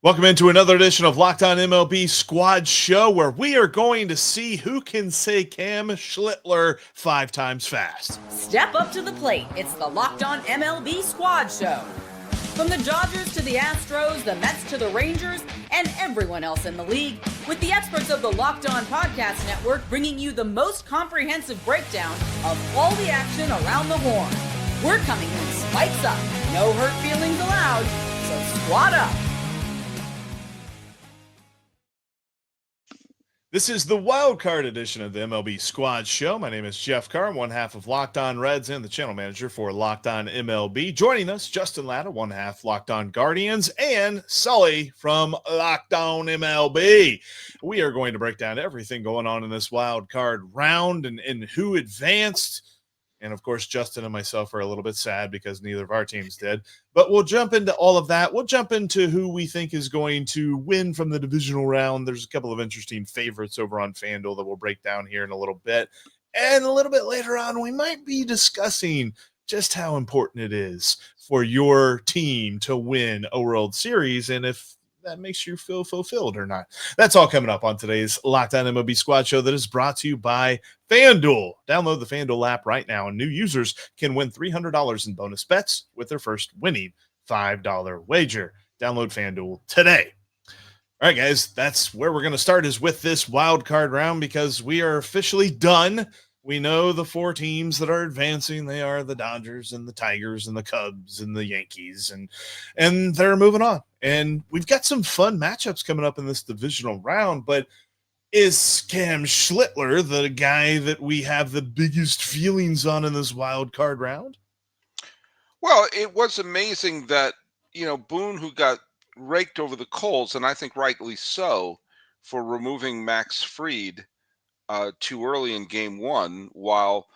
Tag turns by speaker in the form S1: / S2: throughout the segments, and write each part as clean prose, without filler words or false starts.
S1: Welcome into another edition of Locked On MLB Squad Show, where we are going to see who can say Cam Schlittler 5 times fast.
S2: Step up to the plate. It's the Locked On MLB Squad Show. From the Dodgers to the Astros, the Mets to the Rangers, and everyone else in the league, with the experts of the Locked On Podcast Network bringing you the most comprehensive breakdown of all the action around the horn. We're coming in spikes up. No hurt feelings allowed, so squad up.
S1: This is the wild card edition of the MLB Squad Show. My name is Jeff Carr, one half of Locked On Reds and the channel manager for Locked On MLB. Joining us, Justin Latta, one half Locked On Guardians, and Sully from Locked On MLB. We are going to break down everything going on in this wild card round and who advanced. And, of course, Justin and myself are a little bit sad because neither of our teams did. But we'll jump into all of that. We'll jump into who we think is going to win from the divisional round. There's a couple of interesting favorites over on FanDuel that we'll break down here in a little bit. And a little bit later on, we might be discussing just how important it is for your team to win a World Series and if that makes you feel fulfilled or not. That's all coming up on today's Locked On MLB Squad Show that is brought to you by FanDuel. Download the FanDuel app right now, and new users can win $300 in bonus bets with their first winning $5 wager. Download FanDuel today. All right, guys, that's where we're going to start is with this wild card round because we are officially done. We know the 4 teams that are advancing. They are the Dodgers and the Tigers and the Cubs and the Yankees, and they're moving on. And we've got some fun matchups coming up in this divisional round, but is Cam Schlittler the guy that we have the biggest feelings on in this wild card round?
S3: Well, it was amazing that, Boone, who got raked over the coals, and I think rightly so, for removing Max Fried too early in game 1, while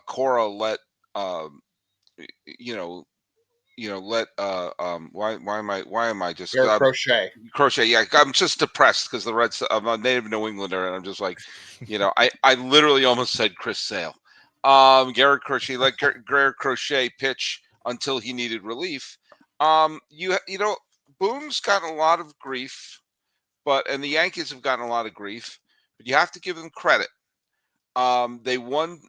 S3: Cora let why am I just
S4: Crochet?
S3: Yeah, I'm just depressed because the Reds. I'm a native New Englander, and I'm just like, I literally almost said Chris Sale. Garrett Crochet let Garrett Crochet pitch until he needed relief. Boone's gotten a lot of grief, and the Yankees have gotten a lot of grief. But you have to give them credit. They won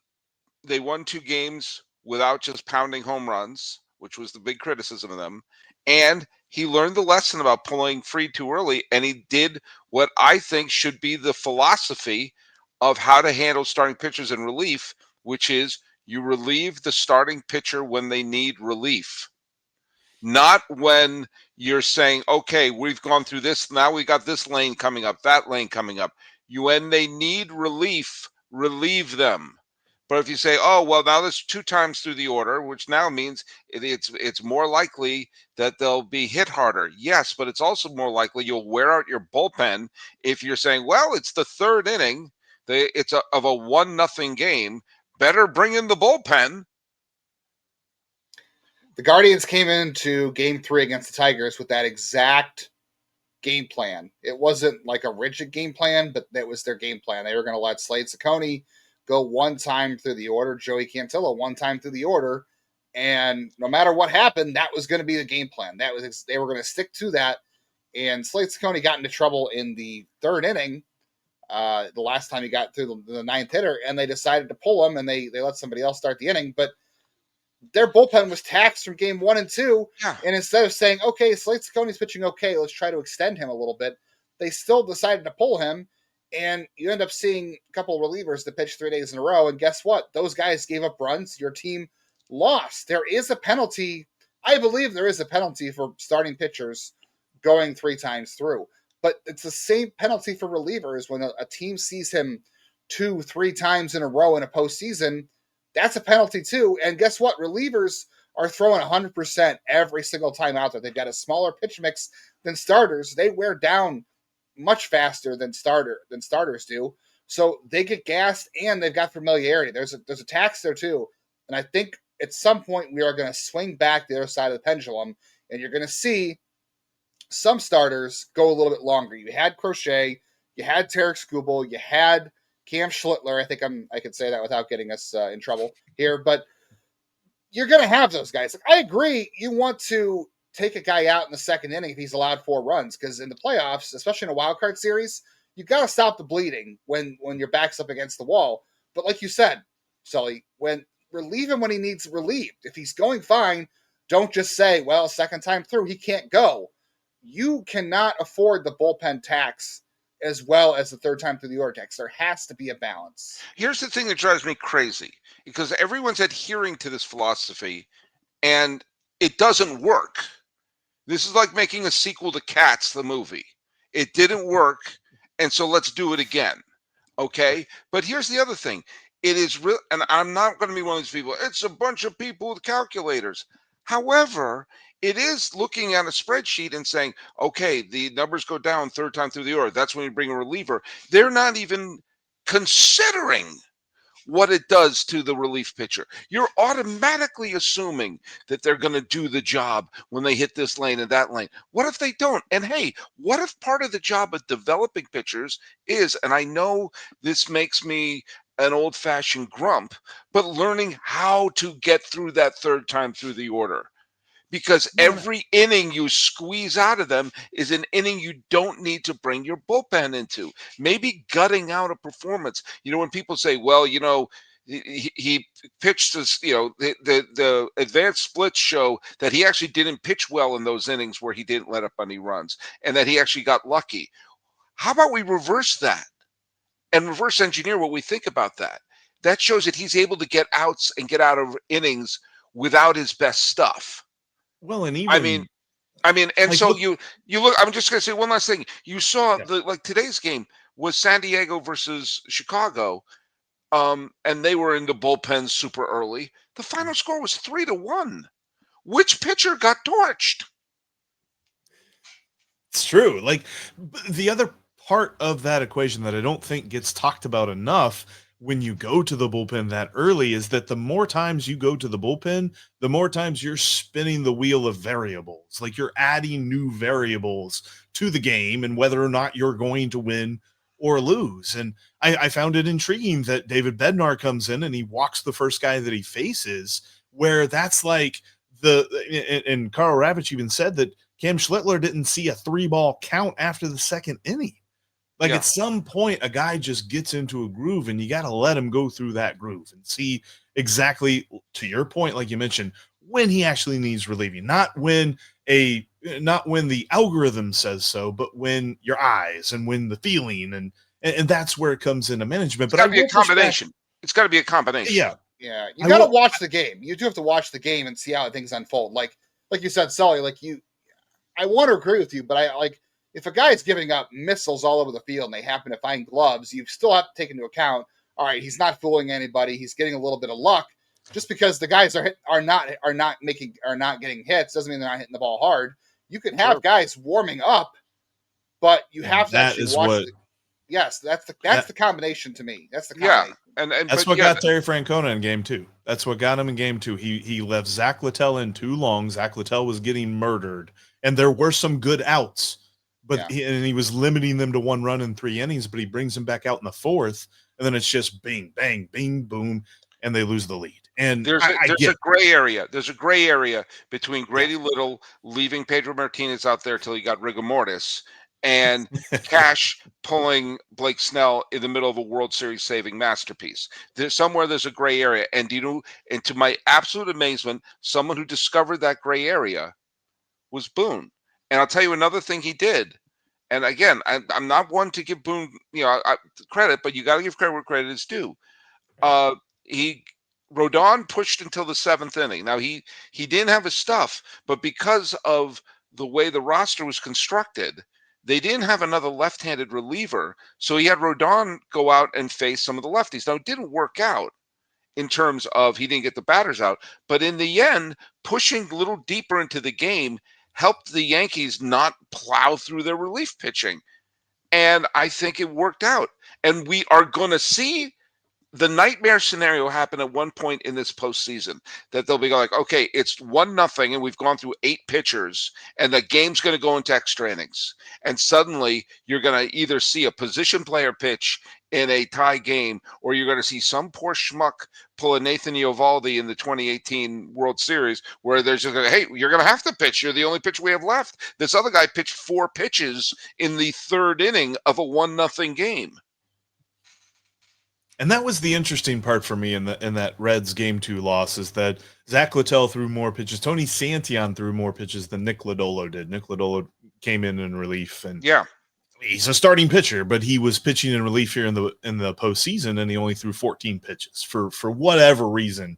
S3: 2 games without just pounding home runs, which was the big criticism of them. And he learned the lesson about pulling Fried too early, and he did what I think should be the philosophy of how to handle starting pitchers in relief, which is you relieve the starting pitcher when they need relief. Not when you're saying, okay, we've gone through this, now we got this lane coming up, that lane coming up. When they need relief, relieve them. But if you say, oh, well, now there's 2 times through the order, which now means it's more likely that they'll be hit harder. Yes, but it's also more likely you'll wear out your bullpen if you're saying, well, it's the 3rd inning. It's of a 1-0 game. Better bring in the bullpen.
S4: The Guardians came into game 3 against the Tigers with that exact game plan. It wasn't like a rigid game plan, but that was their game plan. They were going to let Slade Ciccone go 1 time through the order, Joey Cantillo 1 time through the order, and no matter what happened, that was going to be the game plan. They were going to stick to that, and Slade Ciccone got into trouble in the 3rd inning, the last time he got through the 9th hitter, and they decided to pull him, and they let somebody else start the inning, but their bullpen was taxed from game 1 and 2.
S3: Yeah.
S4: And instead of saying, okay, Slade Ciccone's pitching okay, let's try to extend him a little bit, they still decided to pull him. And you end up seeing a couple of relievers that pitch 3 days in a row. And guess what? Those guys gave up runs. Your team lost. There is a penalty. I believe there is a penalty for starting pitchers going 3 times through. But it's the same penalty for relievers when a team sees him 2-3 times in a row in a postseason. That's a penalty too. And guess what? Relievers are throwing 100% every single time out there. They've got a smaller pitch mix than starters. They wear down much faster than starters do. So they get gassed and they've got familiarity. There's a tax there too. And I think at some point we are going to swing back the other side of the pendulum, and you're going to see some starters go a little bit longer. You had Crochet, you had Tarek Skubal, you had Cam Schlittler. I think I could say that without getting us in trouble here, but you're going to have those guys. Like, I agree. You want to take a guy out in the second inning if he's allowed 4 runs, because in the playoffs, especially in a wild card series, you got to stop the bleeding when your back's up against the wall. But like you said, Sully, relieve him when he needs relieved. If he's going fine, don't just say, well, second time through, he can't go. You cannot afford the bullpen tax as well as the third time through the order tax. There has to be a balance.
S3: Here's the thing that drives me crazy, because everyone's adhering to this philosophy, and it doesn't work. This is like making a sequel to Cats, the movie. It didn't work, and so let's do it again. Okay? But here's the other thing. It is real, and I'm not going to be one of these people. It's a bunch of people with calculators. However, it is looking at a spreadsheet and saying, okay, the numbers go down third time through the order. That's when you bring a reliever. They're not even considering what it does to the relief pitcher. You're automatically assuming that they're going to do the job when they hit this lane and that lane. What if they don't? And hey, what if part of the job of developing pitchers is, and I know this makes me an old-fashioned grump, but learning how to get through that third time through the order? Because every inning you squeeze out of them is an inning you don't need to bring your bullpen into. Maybe gutting out a performance. When people say, well, he pitched this, the advanced splits show that he actually didn't pitch well in those innings where he didn't let up any runs and that he actually got lucky. How about we reverse that and reverse engineer what we think about that? That shows that he's able to get outs and get out of innings without his best stuff.
S1: Well, and even
S3: and
S1: like,
S3: so you look. I'm just going to say one last thing. You saw today's game was San Diego versus Chicago, and they were in the bullpen super early. The final score was 3-1. Which pitcher got torched?
S1: It's true. Like, the other part of that equation that I don't think gets talked about enough when you go to the bullpen that early is that the more times you go to the bullpen, the more times you're spinning the wheel of variables. Like, you're adding new variables to the game and whether or not you're going to win or lose. And I found it intriguing that David Bednar comes in and he walks the first guy that he faces, where that's like and Carl Ravitch even said that Cam Schlittler didn't see a 3-ball count after the second inning. Like, at some point, a guy just gets into a groove, and you got to let him go through that groove and see exactly, to your point, like you mentioned, when he actually needs relieving. Not when the algorithm says so, but when your eyes and when the feeling, and that's where it comes into management.
S3: But it's got to be a combination. It's got to be a combination.
S4: Yeah. You got to watch the game. You do have to watch the game and see how things unfold. Like you said, Sully. I want to agree with you, but if a guy is giving up missiles all over the field and they happen to find gloves, you still have to take into account, all right, he's not fooling anybody. He's getting a little bit of luck. Just because the guys are not getting hits doesn't mean they're not hitting the ball hard. You can have guys warming up, but you have to actually watch. That's the combination to me. That's the combination.
S3: And
S1: that's what got Terry Francona in game 2. That's what got him in game 2. He left Zach Littell in too long. Zach Littell was getting murdered, and there were some good outs. But he was limiting them to 1 run in 3 innings, but he brings them back out in the 4th, and then it's just bing, bang, bing, boom, and they lose the lead. And
S3: there's a gray area. There's a gray area between Grady Little leaving Pedro Martinez out there till he got rigor mortis and Cash pulling Blake Snell in the middle of a World Series saving masterpiece. There's a gray area. And and to my absolute amazement, someone who discovered that gray area was Boone. And I'll tell you another thing he did. And again, I'm not one to give Boone, credit, but you got to give credit where credit is due. Rodon pushed until the 7th inning. Now he didn't have his stuff, but because of the way the roster was constructed, they didn't have another left-handed reliever. So he had Rodon go out and face some of the lefties. Now it didn't work out in terms of he didn't get the batters out, but in the end, pushing a little deeper into the game helped the Yankees not plow through their relief pitching. And I think it worked out. And we are going to see the nightmare scenario happen at one point in this postseason, that they'll be like, okay, it's 1-0 and we've gone through 8 pitchers and the game's going to go into extra innings. And suddenly you're going to either see a position player pitch in a tie game, or you're going to see some poor schmuck pull a Nathan Eovaldi in the 2018 World Series where they're just going to, hey, you're going to have to pitch. You're the only pitcher we have left. This other guy pitched 4 pitches in the 3rd inning of a 1-0 game.
S1: And that was the interesting part for me in that Reds Game 2 loss, is that Zach Littell threw more pitches. Tony Santillan threw more pitches than Nick Lodolo did. Nick Lodolo came in relief, and he's a starting pitcher, but he was pitching in relief here in the postseason, and he only threw 14 pitches for whatever reason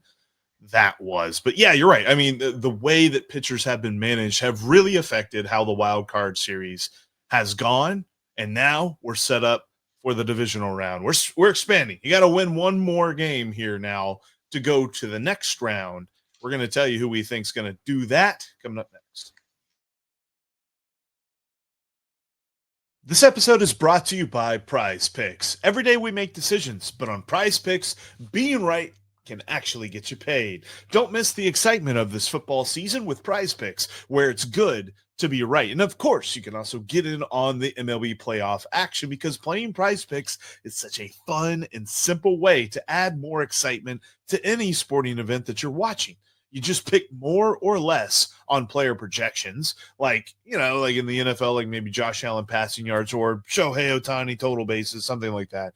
S1: that was. But yeah, you're right. I mean, the way that pitchers have been managed have really affected how the wild card series has gone, and now we're set up for the divisional round. We're expanding. You got to win one more game here now to go to the next round. We're going to tell you who we think is going to do that coming up next. This episode is brought to you by Prize Picks. Every day we make decisions, but on Prize Picks, being right can actually get you paid. Don't miss the excitement of this football season with Prize Picks, where it's good to be right. And of course, you can also get in on the MLB playoff action, because playing Prize Picks is such a fun and simple way to add more excitement to any sporting event that you're watching. You just pick more or less on player projections, like in the NFL, like maybe Josh Allen passing yards or Shohei Ohtani total bases, something like that.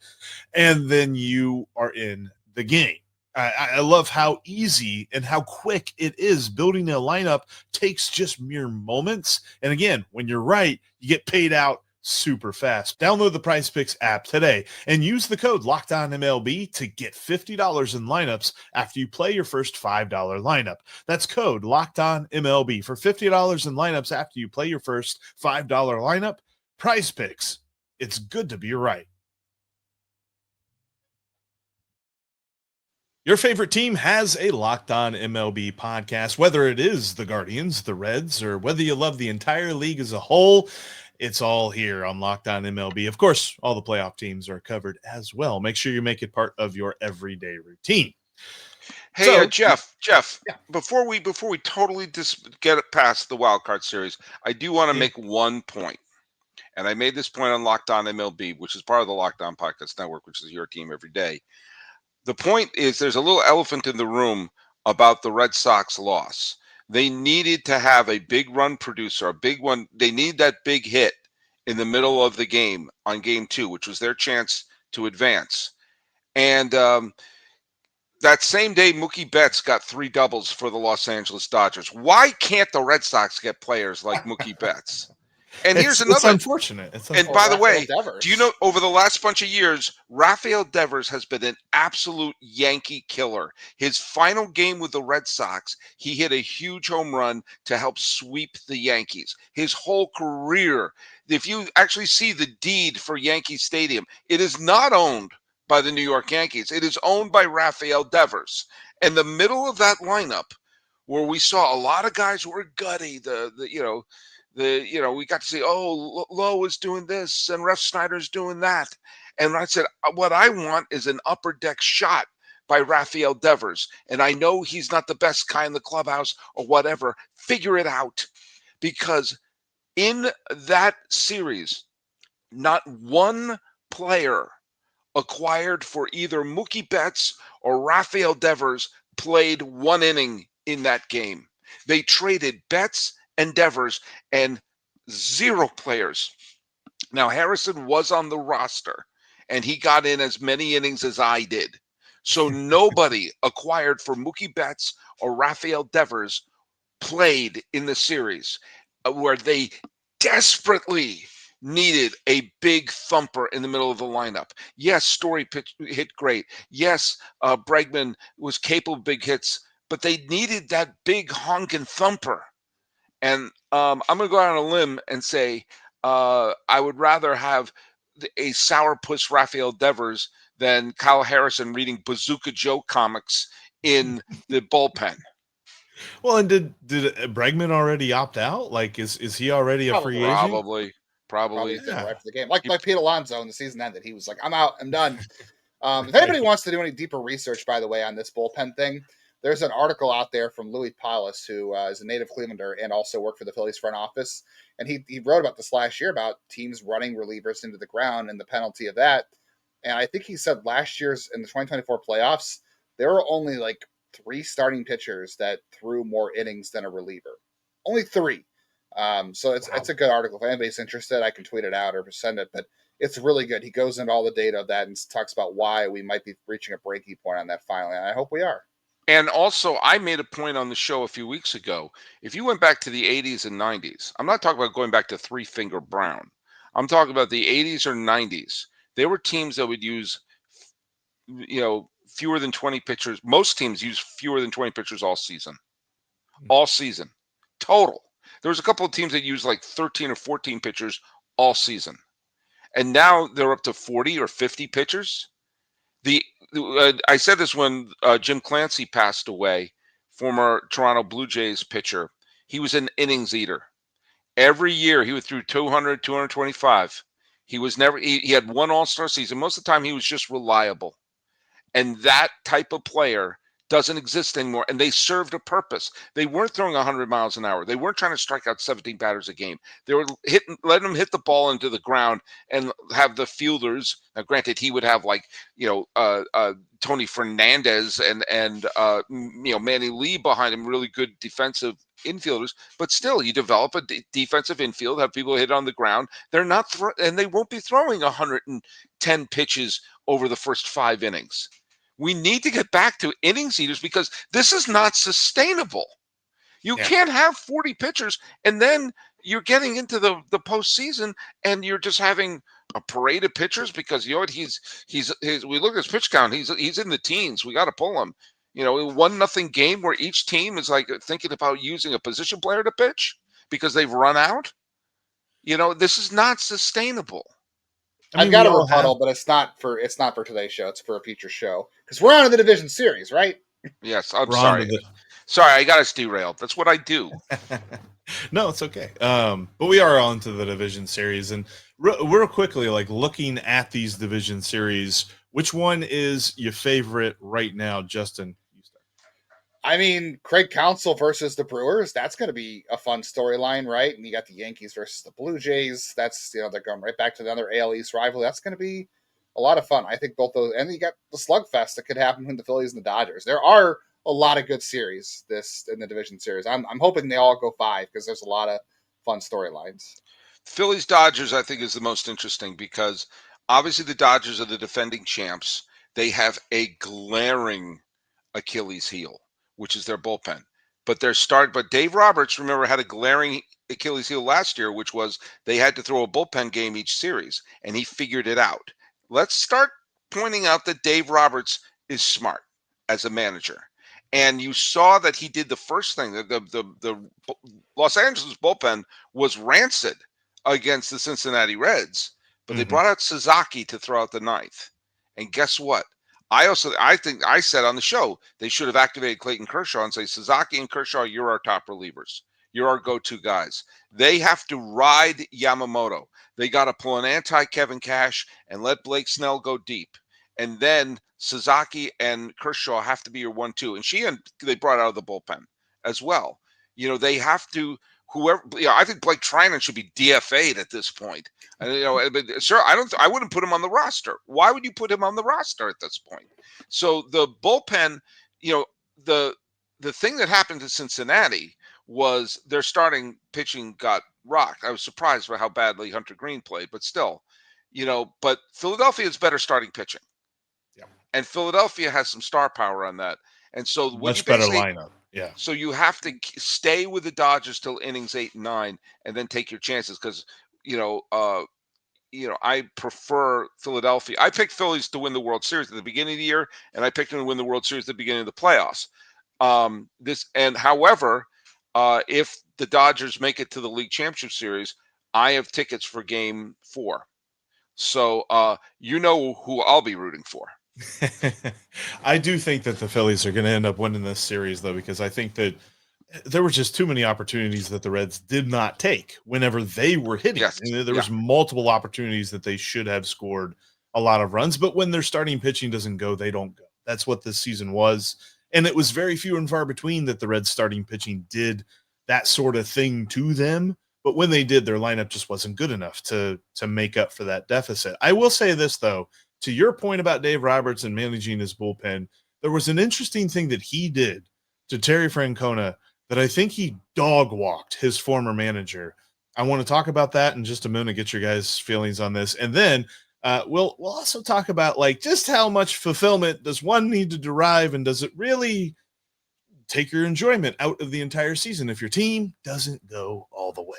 S1: And then you are in the game. I love how easy and how quick it is. Building a lineup takes just mere moments. And again, when you're right, you get paid out super fast. Download the Prize Picks app today and use the code LOCKEDONMLB to get $50 in lineups after you play your first $5 lineup. That's code LOCKEDONMLB for $50 in lineups after you play your first $5 lineup. Prize Picks. It's good to be right. Your favorite team has a Locked On MLB podcast, whether it is the Guardians, the Reds, or whether you love the entire league as a whole. It's all here on Locked On MLB. Of course, all the playoff teams are covered as well. Make sure you make it part of your everyday routine.
S3: Hey, Jeff, yeah. before we totally get it past the wild card series, I do want to make one point. And I made this point on Locked On MLB, which is part of the Locked On Podcast Network, which is your team every day. The point is, there's a little elephant in the room about the Red Sox loss. They needed to have a big run producer, a big one. They need that big hit in the middle of the game on Game 2, which was their chance to advance. And that same day, Mookie Betts got 3 doubles for the Los Angeles Dodgers. Why can't the Red Sox get players like Mookie Betts? And here's another.
S1: It's unfortunate.
S3: And by the way, do you know, over the last bunch of years, Rafael Devers has been an absolute Yankee killer. His final game with the Red Sox, he hit a huge home run to help sweep the Yankees. His whole career, if you actually see the deed for Yankee Stadium, it is not owned by the New York Yankees. It is owned by Rafael Devers. And the middle of that lineup, where we saw a lot of guys who were gutty, we got to see, Lowe is doing this and Ref Snyder's doing that. And I said, what I want is an upper deck shot by Rafael Devers. And I know he's not the best guy in the clubhouse or whatever. Figure it out. Because in that series, not one player acquired for either Mookie Betts or Rafael Devers played 1 inning in that game. They traded Betts and Devers and 0 players. Now, Harrison was on the roster, and he got in as many innings as I did. So nobody acquired for Mookie Betts or Rafael Devers played in the series, where they desperately needed a big thumper in the middle of the lineup. Yes, Story hit great. Yes, Bregman was capable of big hits, but they needed that big honking thumper. And I'm going to go out on a limb and say I would rather have a sourpuss Rafael Devers than Kyle Harrison reading Bazooka Joe comics in the bullpen.
S1: Well, and did Bregman already opt out? Like, is he already a free agent?
S3: Probably
S4: right after the game. Like Pete Alonso, when the season ended, he was like, I'm out, I'm done. If anybody wants to do any deeper research, by the way, on this bullpen thing, there's an article out there from Louis Paulus, who is a native Clevelander and also worked for the Phillies front office. And he wrote about this last year about teams running relievers into the ground and the penalty of that. And I think he said last year's in the 2024 playoffs, there were only like 3 starting pitchers that threw more innings than a reliever. Only 3. So it's a good article. If anybody's interested, I can tweet it out or send it, but it's really good. He goes into all the data of that and talks about why we might be reaching a breaking point on that finally. And I hope we are.
S3: And also, I made a point on the show a few weeks ago. If you went back to the 80s and 90s, I'm not talking about going back to Three Finger Brown. I'm talking about the 80s or 90s. There were teams that would use, fewer than 20 pitchers. Most teams use fewer than 20 pitchers all season. All season. Total. There was a couple of teams that used like 13 or 14 pitchers all season. And now they're up to 40 or 50 pitchers. I said this when Jim Clancy passed away, former Toronto Blue Jays pitcher. He was an innings eater. Every year he would throw 200, 225. He was never. He had one All-Star season. Most of the time he was just reliable. And that type of player doesn't exist anymore. And they served a purpose. They weren't throwing 100 miles an hour. They weren't trying to strike out 17 batters a game. They were letting them hit the ball into the ground and have the fielders. Now, granted, he would have Tony Fernandez and Manny Lee behind him, really good defensive infielders. But still, you develop a defensive infield, have people hit on the ground. They're not, and they won't be throwing 110 pitches over the first 5 innings. We need to get back to innings eaters because this is not sustainable. You can't have 40 pitchers and then you're getting into the postseason and you're just having a parade of pitchers because we look at his pitch count. He's in the teens. We got to pull him. A 1-0 game where each team is like thinking about using a position player to pitch because they've run out. This is not sustainable.
S4: I've got a rebuttal, but it's not for today's show. It's for a future show because we're on to the Division Series, right?
S3: Yes, I'm sorry. Sorry, I got us derailed. That's what I do.
S1: No, it's okay. But we are on to the Division Series, and real quickly, like looking at these Division Series, which one is your favorite right now, Justin?
S4: I mean, Craig Counsell versus the Brewers, that's going to be a fun storyline, right? And you got the Yankees versus the Blue Jays. That's, they're going right back to the other AL East rivalry. That's going to be a lot of fun. I think both those, and you got the slugfest that could happen between the Phillies and the Dodgers. There are a lot of good series in the Division Series. I'm hoping they all go 5 because there's a lot of fun storylines.
S3: Phillies Dodgers, I think, is the most interesting because obviously the Dodgers are the defending champs. They have a glaring Achilles heel, which is their bullpen. But Dave Roberts, remember, had a glaring Achilles heel last year, which was they had to throw a bullpen game each series, and he figured it out. Let's start pointing out that Dave Roberts is smart as a manager. And you saw that he did the first thing. The Los Angeles bullpen was rancid against the Cincinnati Reds, but they brought out Sasaki to throw out the 9th. And guess what? I think I said on the show they should have activated Clayton Kershaw and say, Sasaki and Kershaw, you're our top relievers. You're our go-to guys. They have to ride Yamamoto. They got to pull an anti-Kevin Cash and let Blake Snell go deep. And then Sasaki and Kershaw have to be your 1-2. And they brought out of the bullpen as well. They have to I think Blake Trinan should be DFA'd at this point. Sure, I wouldn't put him on the roster. Why would you put him on the roster at this point? So the bullpen, the thing that happened to Cincinnati was their starting pitching got rocked. I was surprised by how badly Hunter Green played, but still, but Philadelphia is better starting pitching. Yeah. And Philadelphia has some star power on that. And so
S1: much better lineup. Yeah.
S3: So you have to stay with the Dodgers till innings 8 and 9, and then take your chances because I prefer Philadelphia. I picked Phillies to win the World Series at the beginning of the year, and I picked them to win the World Series at the beginning of the playoffs. However, if the Dodgers make it to the League Championship Series, I have tickets for Game 4. So who I'll be rooting for.
S1: I do think that the Phillies are going to end up winning this series, though, because I think that there were just too many opportunities that the Reds did not take whenever they were hitting.
S3: Yes.
S1: There was multiple opportunities that they should have scored a lot of runs, but when their starting pitching doesn't go, they don't go. That's what this season was. And it was very few and far between that the Reds starting pitching did that sort of thing to them. But when they did, their lineup just wasn't good enough to make up for that deficit. I will say this, though. to your point about Dave Roberts and managing his bullpen, there was an interesting thing that he did to Terry Francona that I think he dog walked his former manager. I want to talk about that in just a minute, get your guys' feelings on this. And then we'll also talk about like just how much fulfillment does one need to derive, and does it really take your enjoyment out of the entire season if your team doesn't go all the way?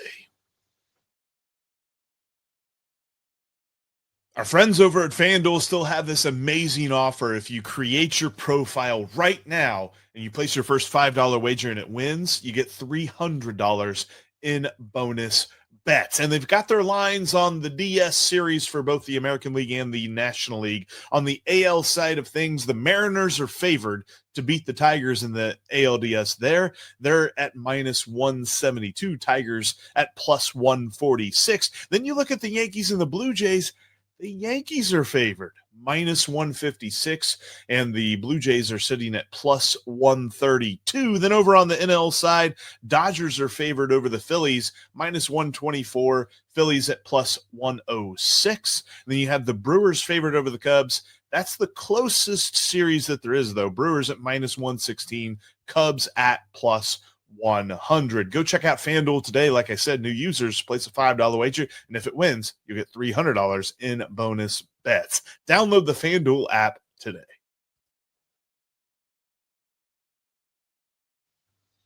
S1: Our friends over at FanDuel still have this amazing offer. If you create your profile right now and you place your first $5 wager and it wins, you get $300 in bonus bets. And they've got their lines on the DS series for both the American League and the National League. On the AL side of things, the Mariners are favored to beat the Tigers in the ALDS there. They're at minus 172, Tigers at plus 146. Then you look at the Yankees and the Blue Jays. The Yankees are favored, minus 156, and the Blue Jays are sitting at plus 132. Then over on the NL side, Dodgers are favored over the Phillies, minus 124, Phillies at plus 106. And then you have the Brewers favored over the Cubs. That's the closest series that there is, though. Brewers at minus 116, Cubs at plus 100. Go check out FanDuel today. Like I said, new users place a $5 wager, and if it wins, you get $300 in bonus bets. Download the FanDuel app today.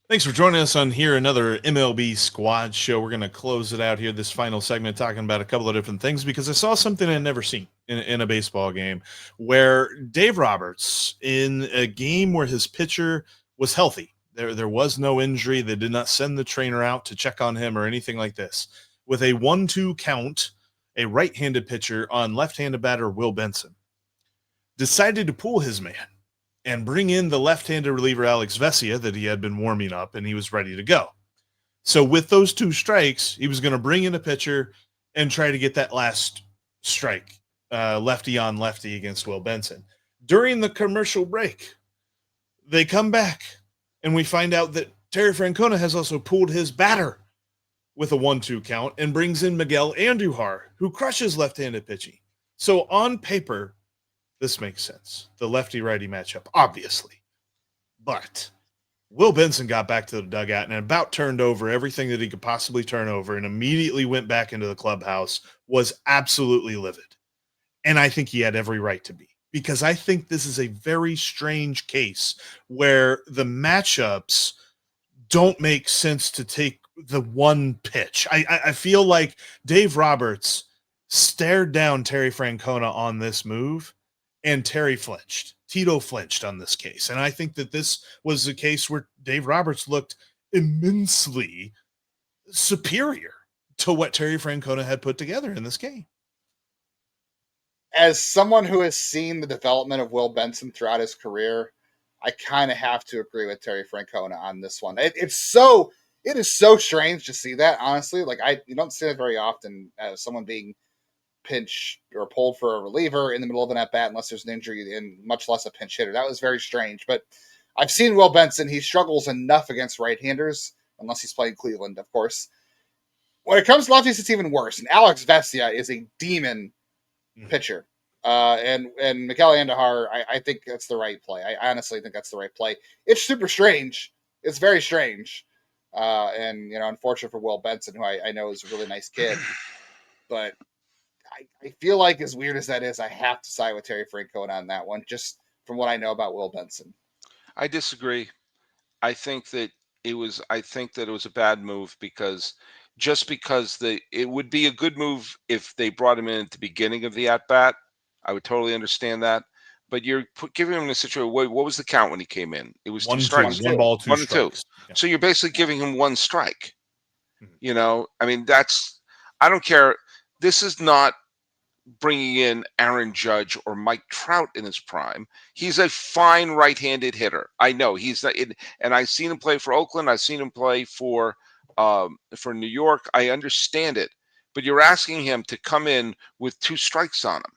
S1: Thanks for joining us on here, another MLB Squad show. We're going to close it out here, this final segment, talking about a couple of different things, because I saw something I'd never seen in a baseball game, where Dave Roberts, in a game where his pitcher was healthy, there was no injury, they did not send the trainer out to check on him or anything like this, with a 1-2 count, a right-handed pitcher on left-handed batter Will Benson decided to pull his man and bring in the left-handed reliever Alex Vesia that he had been warming up, and he was ready to go. So with those 2 strikes, he was going to bring in a pitcher and try to get that last strike, lefty on lefty against Will Benson. During the commercial break, they come back, and we find out that Terry Francona has also pulled his batter with a 1-2 count and brings in Miguel Andujar, who crushes left-handed pitching. So on paper, this makes sense. The lefty-righty matchup, obviously. But Will Benson got back to the dugout and about turned over everything that he could possibly turn over and immediately went back into the clubhouse, was absolutely livid. And I think he had every right to be, because I think this is a very strange case where the matchups don't make sense to take the one pitch. I feel like Dave Roberts stared down Terry Francona on this move, and Terry flinched. Tito flinched on this case. And I think that this was a case where Dave Roberts looked immensely superior to what Terry Francona had put together in this game.
S4: As someone who has seen the development of Will Benson throughout his career, I kind of have to agree with Terry Francona on this one. It is so strange to see that, honestly. Like, you don't see that very often, as someone being pinch or pulled for a reliever in the middle of an at-bat unless there's an injury, and much less a pinch hitter. That was very strange. But I've seen Will Benson. He struggles enough against right-handers, unless he's playing Cleveland, of course. When it comes to lefties, it's even worse. And Alex Vesia is a demon pitcher. And Miguel Andujar, I think that's the right play. I honestly think that's the right play. It's super strange. It's very strange. And, unfortunate for Will Benson, who I know is a really nice kid. But I feel like, as weird as that is, I have to side with Terry Francona on that one, just from what I know about Will Benson.
S3: I disagree. I think that it was a bad move, because it would be a good move if they brought him in at the beginning of the at bat. I would totally understand that. But you're giving him a situation. What was the count when he came in? It was 2 strikes.
S1: 1 ball, 2 strikes.
S3: Yeah. So you're basically giving him 1 strike. I mean, I don't care. This is not bringing in Aaron Judge or Mike Trout in his prime. He's a fine right-handed hitter. I know he's not, and I've seen him play for Oakland. I've seen him play for New York. I understand it, but you're asking him to come in with 2 strikes on him.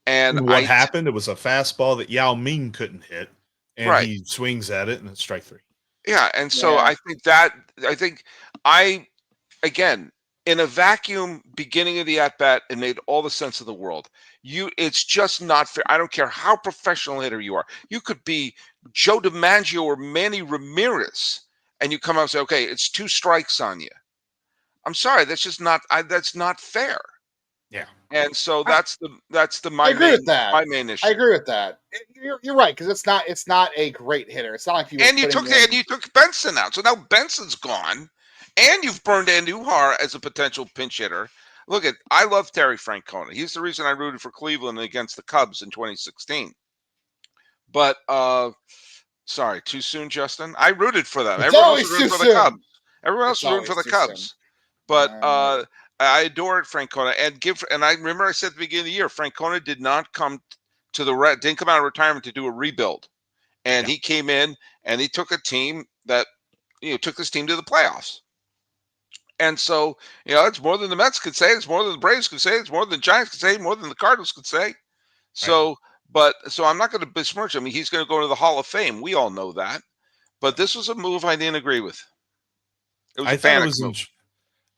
S3: And
S1: what happened? It was a fastball that Yao Ming couldn't hit, and
S3: right.
S1: He swings at it, and it's strike 3.
S3: Yeah, and so I think again, in a vacuum beginning of the at-bat, it made all the sense of the world. It's just not fair. I don't care how professional hitter you are. You could be Joe DiMaggio or Manny Ramirez, and you come out and say, okay, it's 2 strikes on you. I'm sorry, that's just not that's not fair.
S1: Yeah.
S3: And so
S4: I
S3: my
S4: agree with that.
S3: my main issue.
S4: I agree with that. You're right, because it's not a great hitter. It's not like you were
S3: And you
S4: putting
S3: took Benson out. So now Benson's gone. And you've burned Andujar as a potential pinch hitter. I love Terry Francona. He's the reason I rooted for Cleveland against the Cubs in 2016. But sorry, too soon, Justin. I rooted for them.
S4: It's
S3: Everyone else
S4: always
S3: was rooting
S4: too
S3: for the Cubs.
S4: soon.
S3: Everyone else
S4: It's
S3: was rooting for the
S4: always too soon.
S3: Cubs. But I adored Francona, and I remember I said at the beginning of the year, Francona did not come didn't come out of retirement to do a rebuild, and he came in and he took a team that took this team to the playoffs. And so, it's more than the Mets could say. It's more than the Braves could say. It's more than the Giants could say. More than the Cardinals could say. So, so I'm not going to besmirch him. He's going to go to the Hall of Fame. We all know that. But this was a move I didn't agree with. It was a panic move.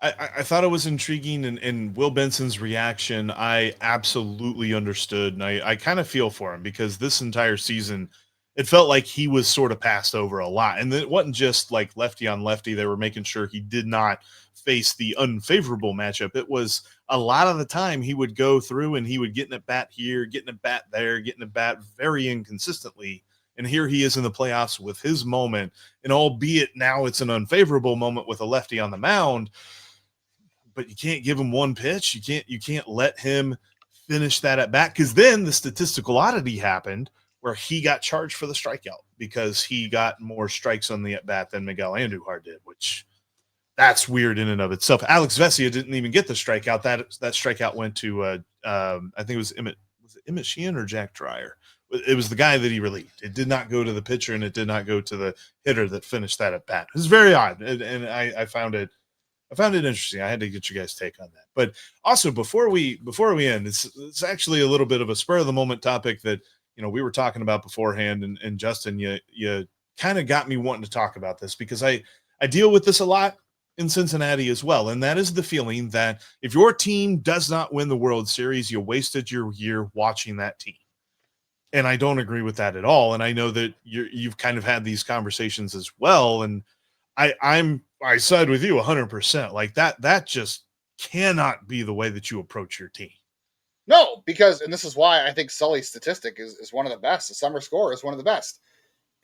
S1: I thought it was intriguing, and Will Benson's reaction, I absolutely understood, and I kind of feel for him, because this entire season, it felt like he was sort of passed over a lot, and it wasn't just like lefty on lefty. They were making sure he did not face the unfavorable matchup. It was a lot of the time he would go through and he would get an at bat here, getting a bat there, getting a bat very inconsistently. And here he is in the playoffs with his moment, and albeit now it's an unfavorable moment with a lefty on the mound, but you can't give him one pitch. You can't let him finish that at bat, because then the statistical oddity happened where he got charged for the strikeout because he got more strikes on the at bat than Miguel Andujar did, which that's weird in and of itself. Alex Vesia didn't even get the strikeout. That strikeout went to I think it was Emmett Sheehan or Jack Dreyer. It was the guy that he relieved. It did not go to the pitcher, and it did not go to the hitter that finished that at bat. It was very odd, and I found it interesting. I had to get you guys' take on that. But also, before we end, it's actually a little bit of a spur of the moment topic that we were talking about beforehand, and Justin, you kind of got me wanting to talk about this, because I deal with this a lot in Cincinnati as well, and that is the feeling that if your team does not win the World Series, you wasted your year watching that team. And I don't agree with that at all. And I know that you've kind of had these conversations as well, and I side with you 100%. Like that just cannot be the way that you approach your team.
S4: No, because, and this is why I think Sully's statistic is one of the best. The summer score is one of the best.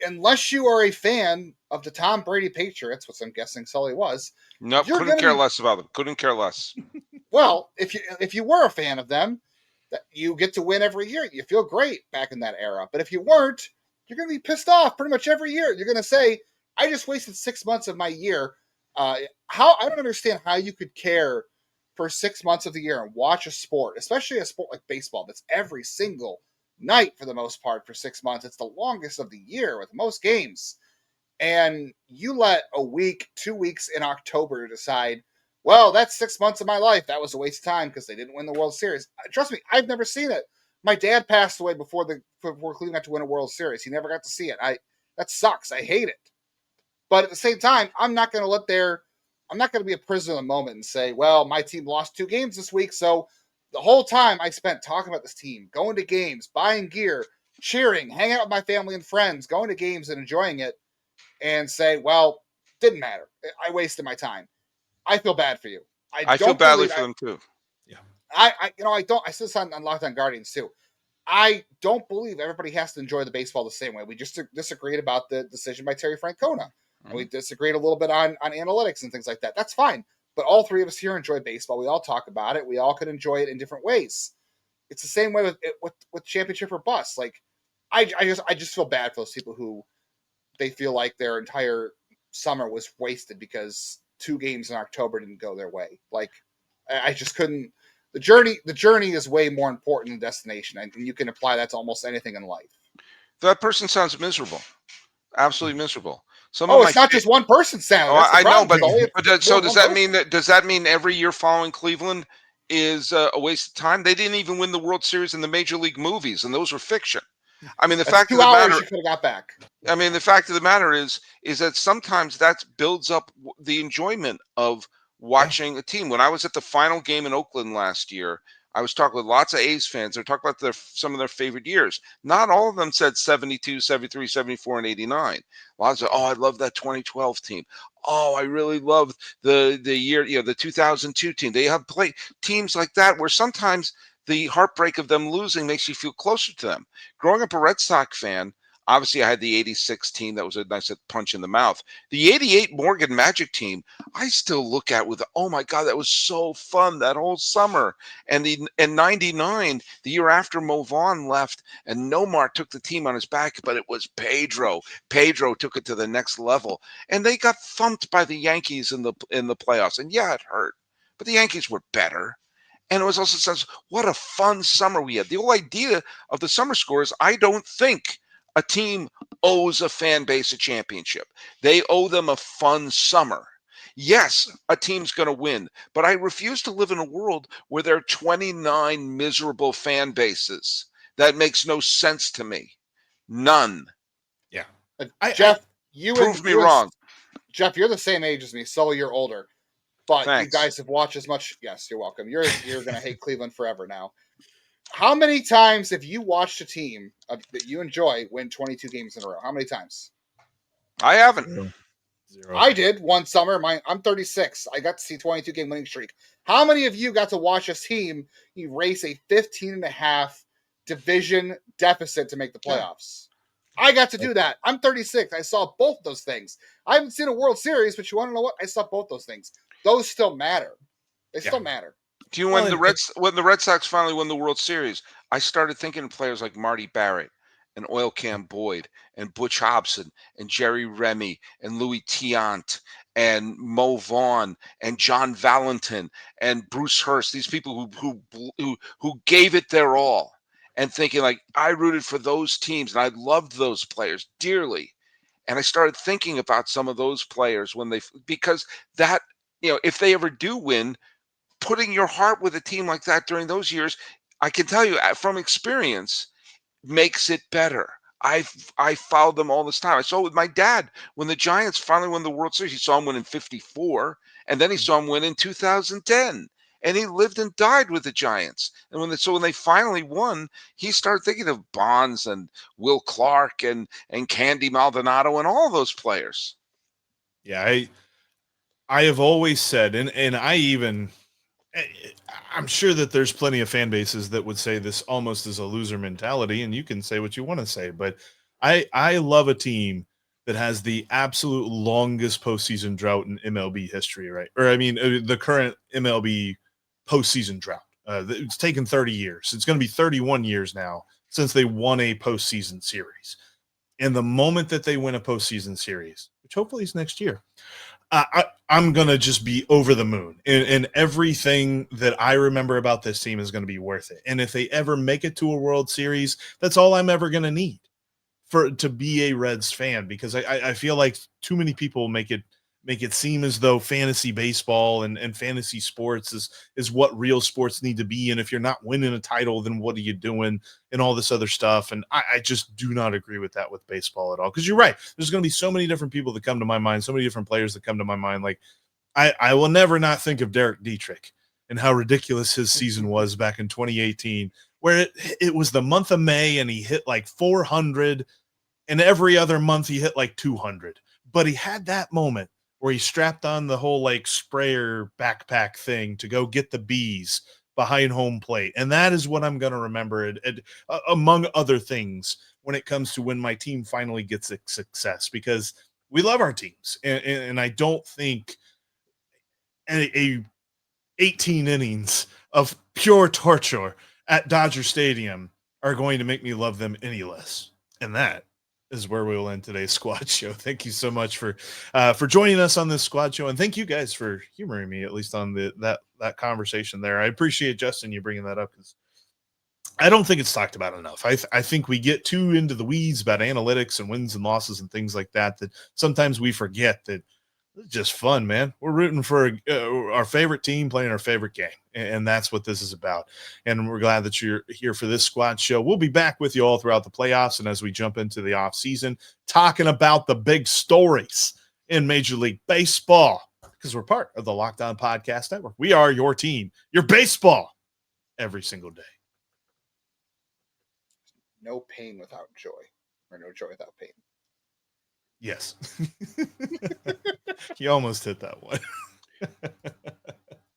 S4: Unless you are a fan of the Tom Brady Patriots, which I'm guessing Sully was.
S3: Nope, couldn't care less about them. Couldn't care less.
S4: Well, if you were a fan of them, that you get to win every year. You feel great back in that era. But if you weren't, you're going to be pissed off pretty much every year. You're going to say, I just wasted 6 months of my year. I don't understand how you could care for 6 months of the year and watch a sport, especially a sport like baseball, that's every single night for the most part for 6 months. It's the longest of the year with most games. And you let a week, 2 weeks in October decide, well, that's 6 months of my life. That was a waste of time because they didn't win the World Series. Trust me, I've never seen it. My dad passed away before Cleveland got to win a World Series. He never got to see it. That sucks. I hate it. But at the same time, I'm not going to be a prisoner of the moment and say, well, my team lost 2 games this week. So the whole time I spent talking about this team, going to games, buying gear, cheering, hanging out with my family and friends, going to games and enjoying it, and say, well, didn't matter. I wasted my time. I feel bad for you.
S3: I feel badly for them too.
S4: Yeah. I said this on Locked On Guardians too. I don't believe everybody has to enjoy the baseball the same way. We just disagreed about the decision by Terry Francona. And we disagreed a little bit on analytics and things like that. That's fine. But all three of us here enjoy baseball. We all talk about it. We all can enjoy it in different ways. It's the same way with championship or bust. Like, I just feel bad for those people who they feel like their entire summer was wasted because 2 games in October didn't go their way. Like, I just couldn't. The journey is way more important than destination, and you can apply that to almost anything in life.
S3: That person sounds miserable. Absolutely miserable.
S4: It's not just one person's sound.
S3: I know, but does that mean every year following Cleveland is a waste of time? They didn't even win the World Series in the Major League movies, and those were fiction. I mean, the fact of the matter,
S4: you could have got back.
S3: I mean, the fact of the matter is that sometimes that builds up the enjoyment of watching a team. When I was at the final game in Oakland last year, I was talking with lots of A's fans. They're talking about some of their favorite years. Not all of them said 72, 73, 74, and 89. Lots of, oh, I love that 2012 team. Oh, I really love the year, the 2002 team. They have played teams like that where sometimes the heartbreak of them losing makes you feel closer to them. Growing up a Red Sox fan, obviously I had the 86 team. That was a nice punch in the mouth. The 88 Morgan Magic team, I still look at with, oh my God, that was so fun that whole summer. And in 99, the year after Mo Vaughn left and Nomar took the team on his back, but it was Pedro. Pedro took it to the next level. And they got thumped by the Yankees in the playoffs. And yeah, it hurt. But the Yankees were better. And it was also says, what a fun summer we had. The whole idea of the summer score is I don't think a team owes a fan base a championship. They owe them a fun summer. Yes, a team's going to win, but I refuse to live in a world where there are 29 miserable fan bases. That makes no sense to me. None.
S1: Yeah.
S4: Jeff,
S3: prove me wrong.
S4: Jeff, you're the same age as me, so you're older. But
S3: Thanks.
S4: You guys have watched as much. Yes, you're welcome. You're going to hate Cleveland forever now. How many times have you watched a team that you enjoy win 22 games in a row? How many times?
S3: I haven't.
S1: Zero.
S4: I did one summer. I'm 36. I got to see 22 game winning streak. How many of you got to watch this team erase a 15.5 division deficit to make the playoffs? I got to do that. I'm 36. I saw both those things. I haven't seen a World Series, but you want to know what? I saw both those things. Those still matter. They still matter.
S3: Do you when the Red Sox finally won the World Series, I started thinking of players like Marty Barrett and Oil Can Boyd and Butch Hobson and Jerry Remy and Louis Tiant and Mo Vaughn and John Valentin and Bruce Hurst. These people who gave it their all, and thinking like I rooted for those teams and I loved those players dearly. And I started thinking about some of those players because that, if they ever do win, putting your heart with a team like that during those years, I can tell you from experience, makes it better. I followed them all this time. I saw it with my dad when the Giants finally won the World Series. He saw him win in '54, and then he saw him win in 2010. And he lived and died with the Giants. And when they finally won, he started thinking of Bonds and Will Clark and Candy Maldonado and all those players.
S1: Yeah, I have always said, and I'm sure that there's plenty of fan bases that would say this almost is a loser mentality, and you can say what you want to say, but I love a team that has the absolute longest postseason drought in MLB history, right? Or I mean, the current MLB postseason drought. It's taken 30 years. It's going to be 31 years now since they won a postseason series. And the moment that they win a postseason series, which hopefully is next year, I'm going to just be over the moon. And everything that I remember about this team is going to be worth it. And if they ever make it to a World Series, that's all I'm ever going to need to be a Reds fan, because I feel like too many people make it seem as though fantasy baseball and fantasy sports is what real sports need to be. And if you're not winning a title, then what are you doing and all this other stuff? And I just do not agree with that with baseball at all. Because you're right. There's going to be so many different people that come to my mind, so many different players that come to my mind. Like I will never not think of Derek Dietrich and how ridiculous his season was back in 2018, where it was the month of May and he hit like 400, and every other month he hit like 200. But he had that moment where he strapped on the whole like sprayer backpack thing to go get the bees behind home plate. And that is what I'm going to remember, among other things, when it comes to when my team finally gets a success, because we love our teams. And I don't think a 18 innings of pure torture at Dodger Stadium are going to make me love them any less. And that is where we will end today's squad show. Thank you so much for joining us on this squad show, and thank you guys for humoring me, at least on that conversation there. I appreciate, Justin, you bringing that up, because I don't think it's talked about enough. I think we get too into the weeds about analytics and wins and losses and things like that sometimes we forget that it's just fun, man. We're rooting for our favorite team playing our favorite game, and that's what this is about. And we're glad that you're here for this squad show. We'll be back with you all throughout the playoffs and as we jump into the off season, talking about the big stories in Major League Baseball. because we're part of the Locked On Podcast Network. We are your team, your baseball, every single day.
S4: No pain without joy, or no joy without pain.
S1: Yes. You almost hit that one.